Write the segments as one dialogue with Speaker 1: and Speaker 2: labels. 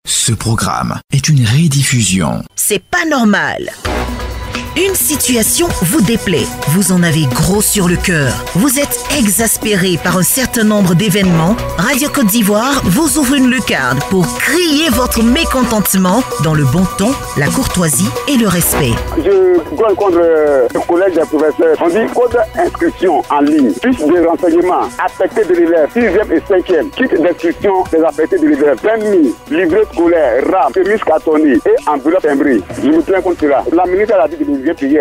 Speaker 1: Ce programme est une rediffusion.
Speaker 2: C'est pas normal. Une situation vous déplaît, vous en avez gros sur le cœur, vous êtes exaspéré par un certain nombre d'événements, Radio Côte d'Ivoire vous ouvre une lucarne pour crier votre mécontentement dans le bon ton, la courtoisie et le respect.
Speaker 3: Je dois contre le collège des professeurs. On dit code d'inscription en ligne, fiche de renseignements, affectés de l'élève, 6e et 5e, kit d'instruction des affectés de l'élève, 20 000, livret scolaire, RAM, chemise cartonnée et enveloppe imbrée. Je me plains contre cela. La ministre a dit que nous payer.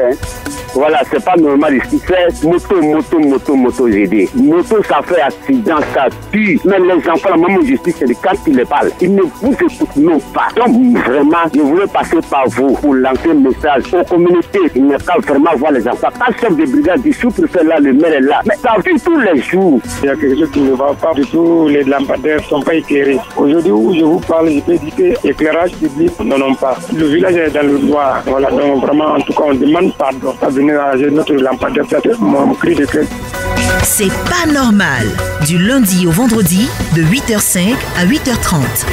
Speaker 4: Voilà, c'est pas normal ici. C'est moto, j'ai dit. Moto, ça fait accident, ça tue. Même les enfants, la maman justice, c'est quand ils les parlent. Ils ne vous écoutent non pas. Donc, vraiment, je voulais passer par vous pour lancer un message aux communautés. Il n'y a qu'à vraiment voir les enfants. Quand le chef de brigade du sous-préfet là, le maire est là. Mais ça vit tous les jours.
Speaker 5: Il y a quelque chose qui ne va pas du tout. Les lampadaires ne sont pas éclairés. Aujourd'hui où je vous parle, je peux dire que l'éclairage public, non pas. Le village est dans le noir. Voilà, donc vraiment, en tout cas, on demande pardon. Notre lampadaire, mon cri de cœur.
Speaker 2: C'est pas normal. Du lundi au vendredi, de 8h05 à 8h30.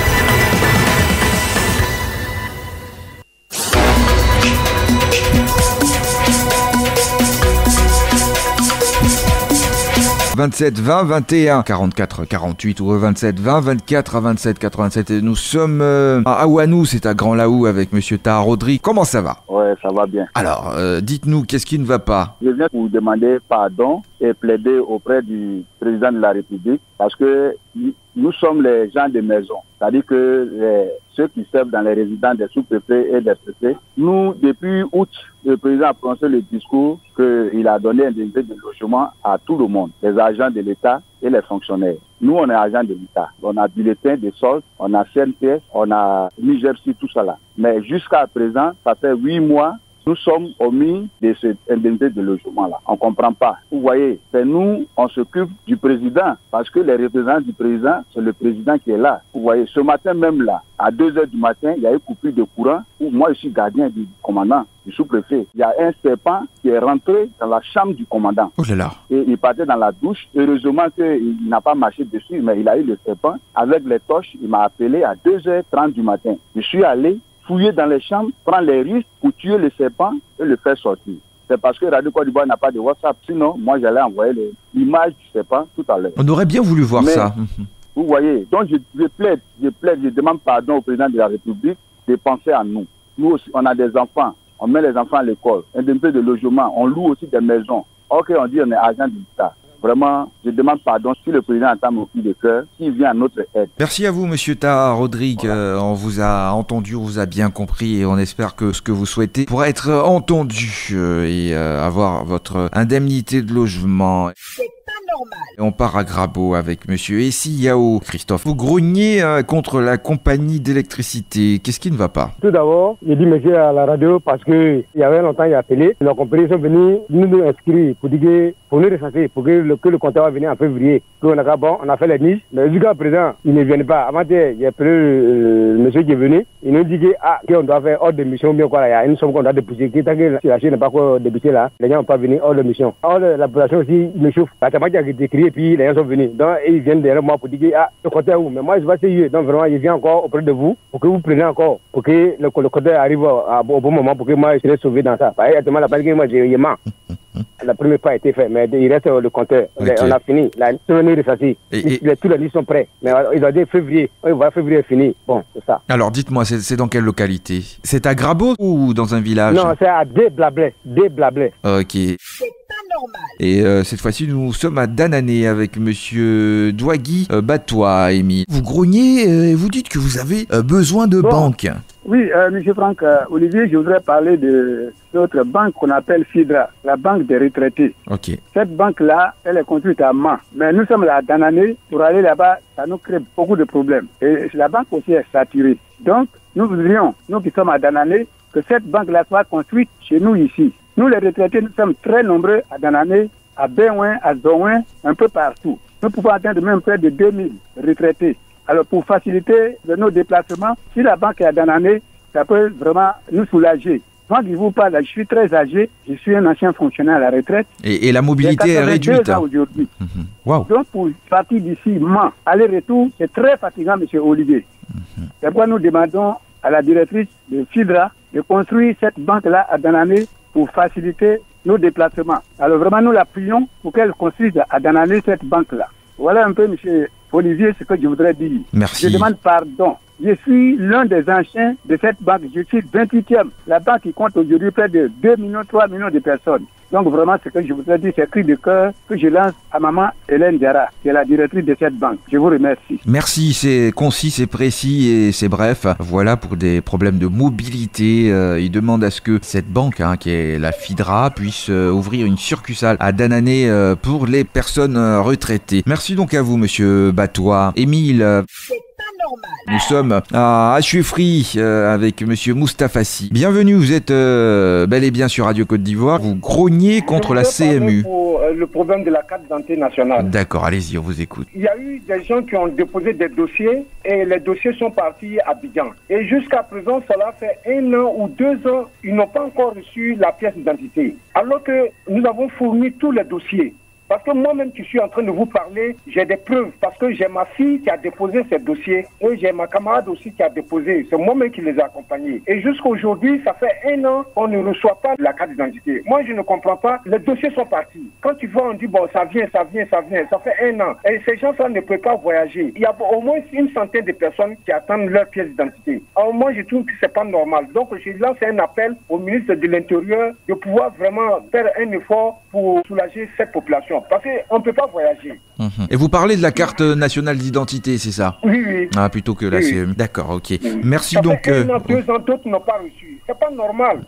Speaker 6: « 27 20 21 44 48 ou 27 20 24 à 27 87 » et nous sommes à Aouanou, c'est à Grand Laou avec Monsieur Taha Rodri. Comment ça va?
Speaker 3: Ouais, ça va bien.
Speaker 6: Alors, dites-nous, qu'est-ce qui ne va pas?
Speaker 3: Je viens vous demander pardon et plaider auprès du président de la République parce que nous sommes les gens de maison. C'est-à-dire que ceux qui servent dans les résidences des sous-préfets et des préfets, nous, depuis août, le président a prononcé le discours qu'il a donné un indemnité de logement à tout le monde, les agents de l'État et les fonctionnaires. Nous, on est agents de l'État. On a bulletin de solde, on a CNPS, on a Nigersi, tout ça là. Mais jusqu'à présent, ça fait 8 mois, nous sommes omis de cette indemnité de logement-là. On ne comprend pas. Vous voyez, c'est nous, on s'occupe du président, parce que les représentants du président, c'est le président qui est là. Vous voyez, ce matin même là, à 2h du matin, il y a eu coupure de courant, où moi je suis gardien du commandant, du sous-préfet. Il y a un serpent qui est rentré dans la chambre du commandant.
Speaker 6: Oh là là.
Speaker 3: Et il partait dans la douche. Heureusement qu'il n'a pas marché dessus, mais il a eu le serpent. Avec les torches, il m'a appelé à 2h30 du matin. Je suis allé fouiller dans les chambres, prendre les risques pour tuer le serpent et le faire sortir. C'est parce que Radio Côte d'Ivoire n'a pas de WhatsApp. Sinon, moi, j'allais envoyer l'image du serpent tout à l'heure.
Speaker 6: On aurait bien voulu voir ça.
Speaker 3: Vous voyez, donc je plaide, je demande pardon au président de la République de penser à nous. Nous aussi, on a des enfants, on met les enfants à l'école, indemnité de logement, on loue aussi des maisons. Ok, on dit on est agent de l'État. Vraiment, je demande pardon si le président entend mon cri de cœur, s'il vient à notre aide.
Speaker 6: Merci à vous, Monsieur Taha Rodri. Voilà. On vous a entendu, on vous a bien compris et on espère que ce que vous souhaitez pourra être entendu et avoir votre indemnité de logement.
Speaker 2: C'est pas normal.
Speaker 6: On part à Grabo avec Monsieur Essi Yao. Christophe, vous grognez contre la compagnie d'électricité. Qu'est-ce qui ne va pas?
Speaker 5: Tout d'abord, j'ai dit monsieur à la radio parce que il y avait longtemps, il a appelé. Nos compagnies sont venus nous inscrire pour dire que, pour nous recenser, pour que le compteur va venir en février. On a, bon, on a fait les niches, mais jusqu'à présent, ils ne viennent pas. Avant-hier, j'ai appelé le monsieur qui est venu. Il nous dit qu'on doit faire hors de mission, bien quoi, là. Il y a une somme qu'on doit déposer. Tant que la Chine n'est pas encore débutée là, les gens n'ont pas venu hors de mission. Hors de la population aussi, il me chauffe. La tamaki a été créée, puis les gens sont venus. Donc, ils viennent derrière moi pour dire le compteur est où? Mais moi, je vais essayer. Donc, vraiment, je viens encore auprès de vous pour que vous preniez encore, pour que le compteur arrive au bon moment, pour que moi, je serai sauvé dans ça. Exactement, la panique, moi, j'ai marre. La première pas a été faite, mais il reste le compteur. Okay. On a fini. La souvenir de ça, tous les listes sont prêts. Mais ils ont dit février. Voilà, février est fini. Bon, c'est ça.
Speaker 6: Alors, dites-moi, c'est dans quelle localité? C'est à Grabo ou dans un village?
Speaker 5: Non, c'est à Desblablais.
Speaker 6: Ok.
Speaker 2: Normal.
Speaker 6: Et cette fois-ci, nous sommes à Danané avec Monsieur Douagui Batois, Amy. Vous grognez et vous dites que vous avez besoin de banque.
Speaker 3: Oui, Monsieur Franck, Olivier, je voudrais parler de notre banque qu'on appelle FIDRA, la banque des retraités.
Speaker 6: Ok.
Speaker 3: Cette banque-là, elle est construite à Mans. Mais nous sommes là à Danané. Pour aller là-bas, ça nous crée beaucoup de problèmes. Et la banque aussi est saturée. Donc, nous voudrions, nous qui sommes à Danané, que cette banque-là soit construite chez nous ici. Nous, les retraités, nous sommes très nombreux à Danané, à Béouin, à Zouin, un peu partout. Nous pouvons atteindre même près de 2000 retraités. Alors, pour faciliter nos déplacements, si la banque est à Danané, ça peut vraiment nous soulager. Moi qui vous parle, je suis très âgé, je suis un ancien fonctionnaire à la retraite.
Speaker 6: Et la mobilité est réduite.
Speaker 3: Aujourd'hui.
Speaker 6: Wow.
Speaker 3: Donc pour partir d'ici, aller-retour, c'est très fatigant, M. Olivier. C'est pourquoi nous demandons à la directrice de FIDRA de construire cette banque-là à Danané pour faciliter nos déplacements. Alors vraiment, nous la prions pour qu'elle construise à Danané cette banque-là. Voilà un peu, M. Olivier, ce que je voudrais dire.
Speaker 6: Merci.
Speaker 3: Je demande pardon. Je suis l'un des anciens de cette banque. Je suis 28e. La banque qui compte aujourd'hui près de 2 millions, 3 millions de personnes. Donc vraiment, ce que je voudrais dire, c'est un cri de cœur que je lance à maman Hélène Diarra, qui est la directrice de cette banque. Je vous remercie.
Speaker 6: Merci, c'est concis, c'est précis et c'est bref. Voilà, pour des problèmes de mobilité, il demande à ce que cette banque, qui est la FIDRA, puisse ouvrir une succursale à Danané pour les personnes retraitées. Merci donc à vous, monsieur Batois. Émile. Nous sommes à Achuefry avec monsieur Moustapha Sy. Bienvenue, vous êtes bel et bien sur Radio Côte d'Ivoire. Vous grognez contre la CMU.
Speaker 7: Pour le problème de la carte d'identité nationale.
Speaker 6: D'accord, allez-y, on vous écoute.
Speaker 7: Il y a eu des gens qui ont déposé des dossiers et les dossiers sont partis à Abidjan. Et jusqu'à présent, cela fait 1 an ou 2 ans, ils n'ont pas encore reçu la pièce d'identité. Alors que nous avons fourni tous les dossiers. Parce que moi-même qui suis en train de vous parler, j'ai des preuves. Parce que j'ai ma fille qui a déposé ses dossiers et j'ai ma camarade aussi qui a déposé. C'est moi-même qui les ai accompagnés. Et jusqu'à aujourd'hui, ça fait 1 an qu'on ne reçoit pas la carte d'identité. Moi, je ne comprends pas. Les dossiers sont partis. Quand tu vois, on dit, bon, ça vient. Ça fait 1 an. Et ces gens-là ne peuvent pas voyager. Il y a au moins 100 de personnes qui attendent leur pièce d'identité. Alors moi, je trouve que c'est pas normal. Donc, je lance un appel au ministre de l'Intérieur de pouvoir vraiment faire un effort pour soulager cette population. Parce qu'on ne peut pas voyager.
Speaker 6: Et vous parlez de la carte nationale d'identité, c'est ça?
Speaker 7: Oui.
Speaker 6: Ah, plutôt que la CMU. D'accord, ok. Merci
Speaker 7: ça
Speaker 6: donc.
Speaker 7: Fait 1 an, 2 ans, d'autres n'ont pas reçu. C'est pas normal.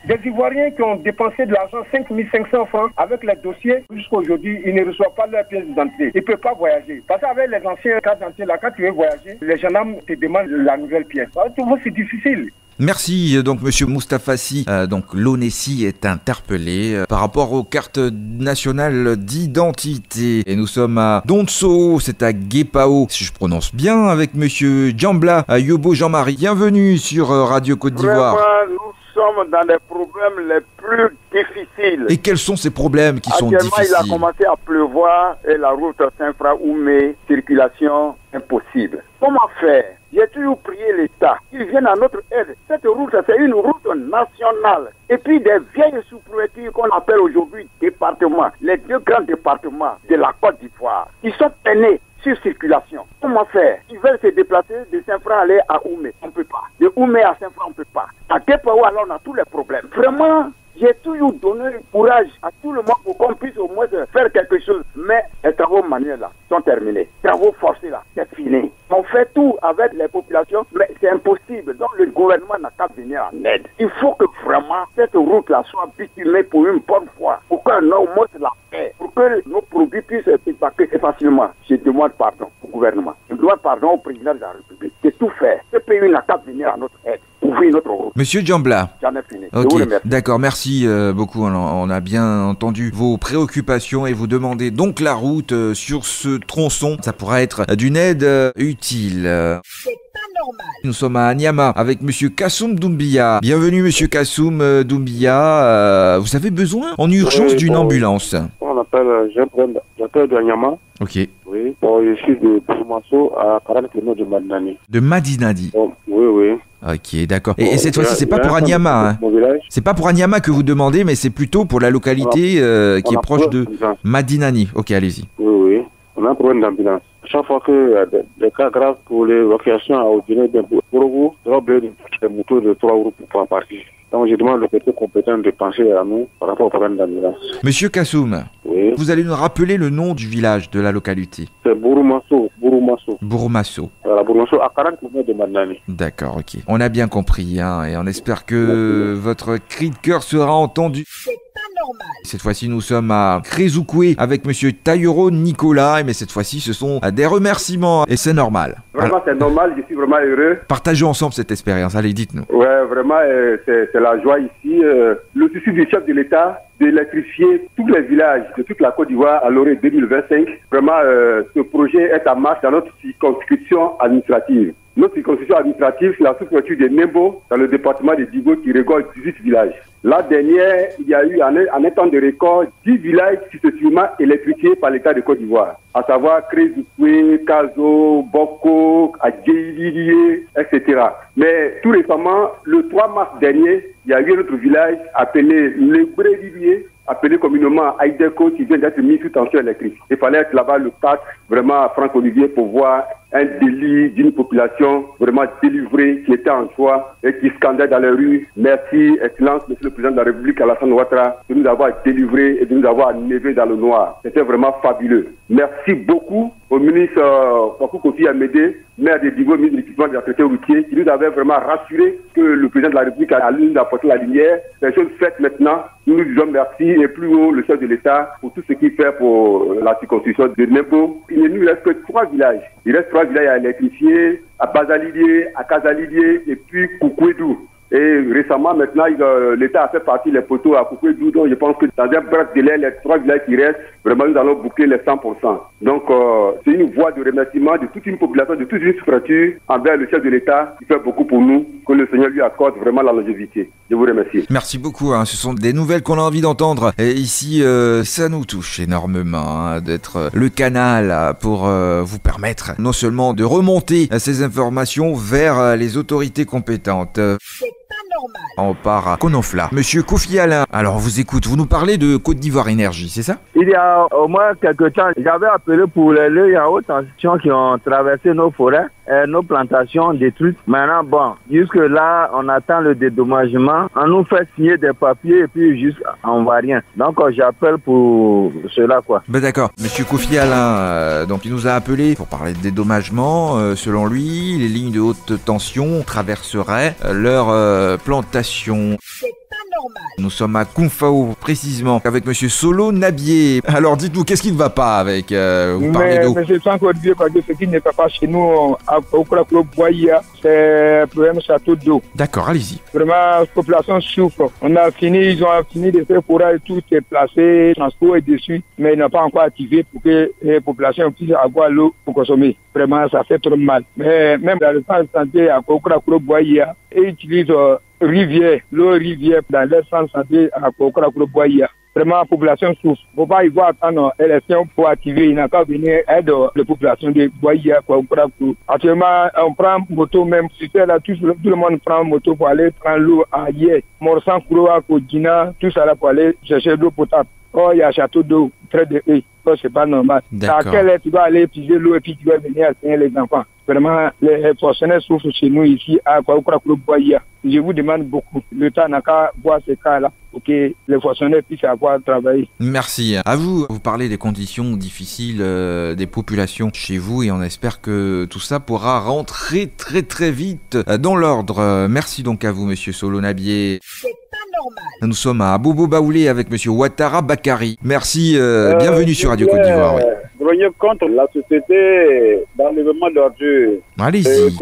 Speaker 7: Des Ivoiriens qui ont dépensé de l'argent, 5 500 francs, avec les dossiers, jusqu'à aujourd'hui, ils ne reçoivent pas leur pièce d'identité. Ils ne peuvent pas voyager. Parce qu'avec les anciens cartes d'identité, là, quand tu veux voyager, les gendarmes te demandent la nouvelle pièce. Alors, tu vois, c'est difficile.
Speaker 6: Merci, donc monsieur Moustapha Sy, donc l'ONESI est interpellé par rapport aux cartes nationales d'identité. Et nous sommes à Donso, c'est à Guépao, si je prononce bien, avec monsieur Djambla Yobo Jean-Marie. Bienvenue sur Radio Côte d'Ivoire.
Speaker 8: Vraiment, nous sommes dans des problèmes les plus difficiles.
Speaker 6: Et quels sont ces problèmes qui sont difficiles?
Speaker 8: Actuellement, il a commencé à pleuvoir et la route Saint-Fra-Oumé, circulation impossible. Comment faire? J'ai toujours prié l'État qu'il vienne à notre aide. Cette route, c'est une route nationale. Et puis des vieilles sous-préfectures qu'on appelle aujourd'hui départements, les 2 grands départements de la Côte d'Ivoire, qui sont peinés sur circulation. Comment faire? Ils veulent se déplacer de Saint-Fra aller à Oumé. On ne peut pas. De Oumé à Saint-Fra, on ne peut pas. À Guépao, alors on a tous les problèmes. Vraiment, j'ai toujours donné courage à tout le monde pour qu'on puisse au moins faire quelque chose. Mais les travaux manuels là sont terminés. Les travaux forcés là, c'est fini. On fait tout avec les populations, mais c'est impossible. Donc le gouvernement n'a qu'à venir en aide. Il faut que vraiment cette route là soit bitumée pour une bonne fois. Pour qu'on ait au moins la paix. Pour que nos produits puissent s'évacuer facilement. Je demande pardon au gouvernement. Je demande pardon au président de la République. C'est tout fait. Ce pays n'a qu'à venir à notre aide. Ouvrir notre route.
Speaker 6: Monsieur Djambla.
Speaker 8: J'en ai fini.
Speaker 6: Ok, d'accord, merci beaucoup. On a bien entendu vos préoccupations et vous demandez donc la route sur ce tronçon. Ça pourra être d'une aide utile.
Speaker 2: C'est pas normal.
Speaker 6: Nous sommes à Niama avec monsieur Kassoum Doumbia. Bienvenue monsieur Kassoum Doumbia. Vous avez besoin en urgence d'une ambulance?
Speaker 9: On appelle, j'appelle de Niama.
Speaker 6: Ok.
Speaker 9: Oui. Bon, je suis de Boumasso à 40 km de Madinani.
Speaker 6: De Madinani.
Speaker 9: Bon, oui.
Speaker 6: Ok, d'accord. Et cette fois-ci, c'est pas pour Anyama. Hein. C'est pas pour Anyama que vous demandez, mais c'est plutôt pour la localité qui est proche de Madinani. Ok, allez-y.
Speaker 9: Oui. On a un problème d'ambulance. Chaque fois qu'il y a des cas graves pour l'évacuation à Odine d'un Bourgogne, on va des motos de 3 euros pour partir. Donc je demande le côté compétent de penser à nous par rapport au problème d'ambulance.
Speaker 6: Monsieur Kassoum,
Speaker 9: oui.
Speaker 6: Vous allez nous rappeler le nom du village, de la localité?
Speaker 9: C'est Bouroumasso. Voilà, Bouroumasso à 40 km de Madinani.
Speaker 6: D'accord, ok. On a bien compris, hein, et on espère que votre cri de cœur sera entendu. Cette fois-ci, nous sommes à Crézoukoué avec monsieur Taïro Nicolas, mais cette fois-ci, ce sont des remerciements, et c'est normal.
Speaker 3: Vraiment, c'est normal, je suis vraiment heureux.
Speaker 6: Partageons ensemble cette expérience, allez, dites-nous.
Speaker 3: Ouais, vraiment, c'est la joie ici. Le souci du chef de l'État d'électrifier tous les villages de toute la Côte d'Ivoire à l'horizon 2025. Vraiment, ce projet est en marche dans notre circonscription administrative.
Speaker 9: Notre circonscription administrative, c'est la sous-préfecture de Nembo, dans le département de Digo, qui regorge 18 villages. La dernière, il y a eu en un temps de record 10 villages successivement électrifiés par l'État de Côte d'Ivoire, à savoir Crézoué, Kazo, Boko, Adjeililie, etc. Mais tout récemment, le 3 mars dernier, il y a eu un autre village appelé Le Brélivier, appelé communément Aïdeko, qui vient d'être mis sous tension électrique. Il fallait être là-bas le 4, vraiment à Franck-Olivier, pour voir un délit d'une population vraiment délivrée, qui était en soi et qui scandait dans les rues. Merci, Excellence, Monsieur le Président de la République, Alassane Ouattara, de nous avoir délivrés et de nous avoir enlevés dans le noir. C'était vraiment fabuleux. Merci beaucoup au ministre Wakou Kofi Amédé, maire de Digo, ministre de l'équipement de la sécurité routière, qui nous avait vraiment rassuré que le Président de la République allait nous apporter la lumière. Les choses faites maintenant, nous nous disons merci, et plus haut, le chef de l'État, pour tout ce qu'il fait pour la circonscription de Nembo. Il ne nous reste que 3 villages. Il reste 3 villages à électrifier, à Bazalidier, à Kazalidier, et puis Koukouedou. Et récemment, maintenant, l'État a fait partie les poteaux à Koukouedou, donc je pense que dans un bref délai, les 3 villages qui restent, vraiment, nous allons boucler les 100%. Donc, c'est une voie de remerciement de toute une population, de toute une structure envers le chef de l'État qui fait beaucoup pour nous, que le Seigneur lui accorde vraiment la longévité. Je vous remercie.
Speaker 6: Merci beaucoup, ce sont des nouvelles qu'on a envie d'entendre. Et ici, ça nous touche énormément d'être le canal pour vous permettre non seulement de remonter ces informations vers les autorités compétentes. On part à Konofla. Monsieur Kofi Alain, alors on vous écoute, vous nous parlez de Côte d'Ivoire Énergie, c'est ça?
Speaker 10: Il y a au moins quelques temps, j'avais appelé pour les lieux en haute tension qui ont traversé nos forêts, nos plantations détruites. Maintenant, bon, jusque là, on attend le dédommagement. On nous fait signer des papiers et puis juste, on voit rien. Donc, j'appelle pour cela, quoi.
Speaker 6: Ben d'accord. Monsieur Kofi Alain, donc il nous a appelé pour parler de dédommagement. Selon lui, les lignes de haute tension traverseraient leur plantation. Nous sommes à Koumfao, précisément, avec Monsieur Solo Nabié. Alors, dites-nous, qu'est-ce qui ne va pas avec vous parlez d'eau?
Speaker 7: Monsieur Sanko-Dieu, parce que ce qui ne va pas chez nous, à Okraklo-Boya, c'est le problème château d'eau.
Speaker 6: D'accord, allez-y.
Speaker 7: Vraiment, la population souffre. Ils ont fini de faire forage, tout est placé, transport est dessus, mais ils n'ont pas encore activé pour que les populations puissent avoir l'eau pour consommer. Vraiment, ça fait trop mal. Mais même dans le centre de santé à Okraklo-Boya, ils utilisent l'eau rivière dans leur centre de santé à Okraklo-Boya. Vraiment, la population souffre. Il ne faut pas y voir attendre élection pour activer. Il n'a qu'à venir aider la population de Boya. Actuellement, on prend moto même. Là, tout le monde prend moto pour aller prendre l'eau à Yé, Morsan, Kouroa, Kodina, tout ça là pour aller chercher l'eau potable. Oh, il y a un château d'eau près de eux. Oh, c'est pas normal. À quelle heure tu vas aller puiser l'eau et puis tu vas venir enseigner les enfants? Vraiment, les fonctionnaires souffrent chez nous ici à Boya. Je vous demande beaucoup. L'État n'a qu'à voir ces cas-là pour que les fonctionnaires puissent avoir travaillé.
Speaker 6: Merci. À vous. Vous parlez des conditions difficiles des populations chez vous et on espère que tout ça pourra rentrer très très vite dans l'ordre. Merci donc à vous, Monsieur Solo Nabié. Nous sommes à Abobo Baoulé avec Monsieur Ouattara Bakari. Merci, bienvenue sur Radio Côte d'Ivoire.
Speaker 8: Oui. Contre la société d'enlèvement d'ordures.
Speaker 6: Allez-y.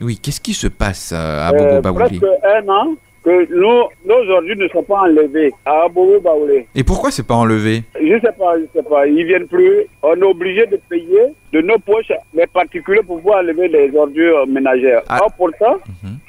Speaker 6: Oui, qu'est-ce qui se passe à Abobo Baoulé?
Speaker 8: Presque 1 an que nos ordures ne sont pas enlevées à Abobo Baoulé.
Speaker 6: Et pourquoi c'est pas enlevé?
Speaker 8: Je sais pas, ils viennent plus. On est obligé de payer de nos poches les particuliers pour pouvoir enlever les ordures ménagères. Or, pour ça,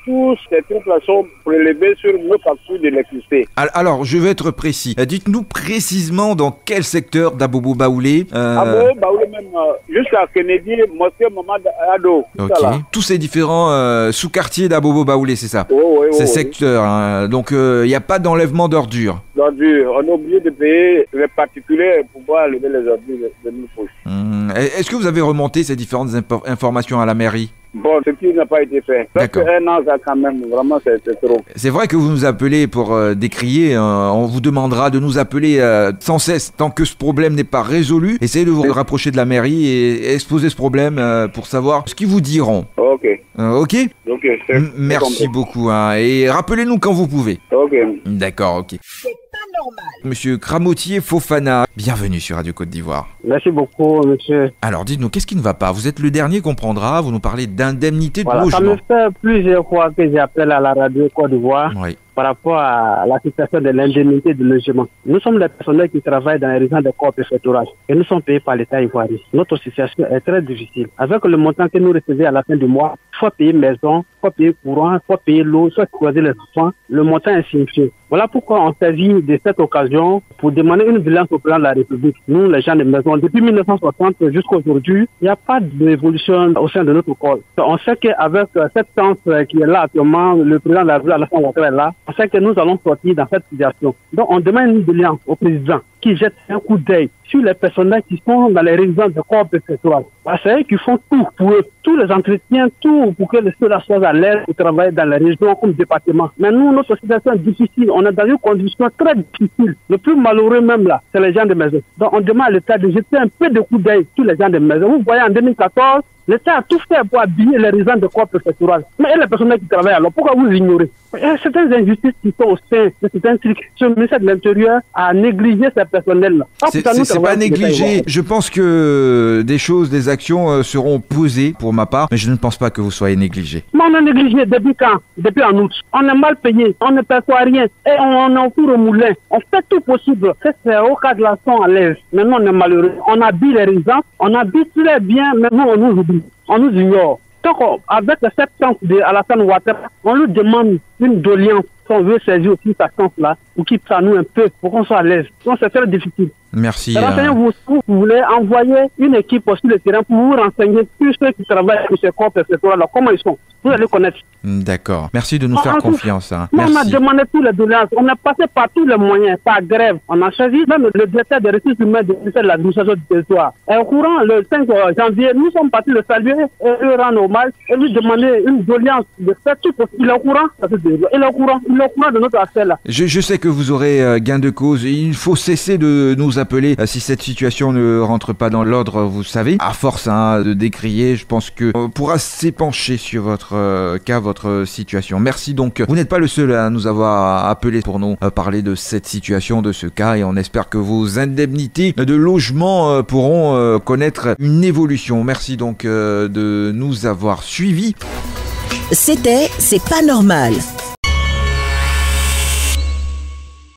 Speaker 8: tous ces trucs-là sont prélevés sur nos factures d'électricité.
Speaker 6: Alors, je vais être précis. Dites-nous précisément dans quel secteur d'Abobo Baoulé
Speaker 8: Abobo Baoulé même, jusqu'à Kennedy, mosquée Mamad Ado.
Speaker 6: Ok. Tous ces différents sous-quartiers d'Abobo Baoulé, c'est ça? Ces secteurs. Hein. Donc, il n'y a pas d'enlèvement d'ordures.
Speaker 8: On est obligé de payer les particuliers pour pouvoir enlever les ordures de nos poches.
Speaker 6: Est-ce que vous avez remonté ces différentes informations à la mairie?
Speaker 8: Bon, ce qui n'a pas été fait. Presque 1 an, ça quand même, vraiment, c'est trop.
Speaker 6: C'est vrai que vous nous appelez pour décrier. On vous demandera de nous appeler sans cesse tant que ce problème n'est pas résolu. Essayez de vous rapprocher de la mairie et exposer ce problème pour savoir ce qu'ils vous diront.
Speaker 8: Ok.
Speaker 6: Ok. Merci beaucoup. Hein, et rappelez-nous quand vous pouvez.
Speaker 8: Ok.
Speaker 6: D'accord, ok. Monsieur Kramotier Fofana, bienvenue sur Radio Côte d'Ivoire.
Speaker 10: Merci beaucoup, monsieur.
Speaker 6: Alors, dites-nous, qu'est-ce qui ne va pas? Vous êtes le dernier qu'on prendra, vous nous parlez d'indemnité de logement.
Speaker 10: Ça me fait plusieurs fois que j'appelle à la Radio Côte d'Ivoire.
Speaker 6: Oui.
Speaker 11: par rapport à la situation de l'indemnité de logement. Nous sommes les personnels qui travaillent dans les régions de corps préfectoraux et nous sommes payés par l'État ivoirien. Notre situation est très difficile. Avec le montant que nous recevons à la fin du mois, il faut payer maison, il faut payer courant, il faut payer l'eau, il faut choisir les enfants. Le montant est signifié. Voilà pourquoi on s'agit de cette occasion pour demander une vigilance au président de la République. Nous, les gens de maison, depuis 1960 jusqu'à aujourd'hui, il n'y a pas d'évolution au sein de notre corps. On sait qu'avec cette chance qui est là actuellement, le président de la République, Alassane Ouattara, est là, on sait que nous allons sortir dans cette situation. Donc, on demande une vigilance au président qui jette un coup d'œil sur les personnels qui sont dans les résidences de corps préfectoraux. C'est eux qui font tout pour eux, tous les entretiens, tout pour que les ceux-là soient à l'aise pour travailler dans les régions comme département. Mais nous, notre situation est difficile. On est dans une condition très difficile. Le plus malheureux même là, c'est les gens de maison. Donc on demande à l'État de jeter un peu de coup d'œil sur les gens de maison. Vous voyez, en 2014, l'État a tout fait pour habiller les résidents de corps préfectoraux. Mais et les personnels qui travaillent alors, pourquoi vous ignorez? Il y a certaines injustices qui sont au sein de certains trucs. Le ministère de l'Intérieur a négligé ces personnels-là.
Speaker 6: C'est pas négligé. Je pense que des choses, des actions seront posées pour ma part, mais je ne pense pas que vous soyez négligé.
Speaker 11: Mais on est négligé depuis quand? Depuis en août. On est mal payé, on ne perçoit rien et on est au four au moulin. On fait tout possible. C'est au cas de la son à l'aise. Maintenant on est malheureux. On habille les résidents, on habille très bien, mais nous on nous oublie, on nous ignore. Donc avec cette chance de Alassane Ouattara, on lui demande une doléance. On veut saisir aussi sa chance-là pour qu'il prenne nous un peu, pour qu'on soit à l'aise. Donc c'est très difficile.
Speaker 6: Merci.
Speaker 11: Vous voulez envoyer une équipe sur le terrain pour vous renseigner tous ceux qui travaillent sur ces corps préfectoraux, comment ils sont. Vous allez connaître.
Speaker 6: D'accord. Merci de nous faire confiance.
Speaker 11: Merci. On a demandé tous les doléances. On a passé par tous les moyens, par grève. On a choisi même le directeur des ressources humaines du ministère de l'administration du territoire. Et au courant, le 5 janvier, nous sommes partis le saluer et lui rendre hommage et lui demander une doléance de faire tout possible. Il est au courant. Il est au courant de notre affaire là.
Speaker 6: Je sais que vous aurez gain de cause. Il faut cesser de nous appeler si cette situation ne rentre pas dans l'ordre, vous savez. À force de décrier, je pense qu'on pourra s'épancher sur votre cas, votre situation. Merci donc. Vous n'êtes pas le seul à nous avoir appelé pour nous parler de cette situation, de ce cas, et on espère que vos indemnités de logement pourront connaître une évolution. Merci donc de nous avoir suivis.
Speaker 2: C'était C'est pas normal.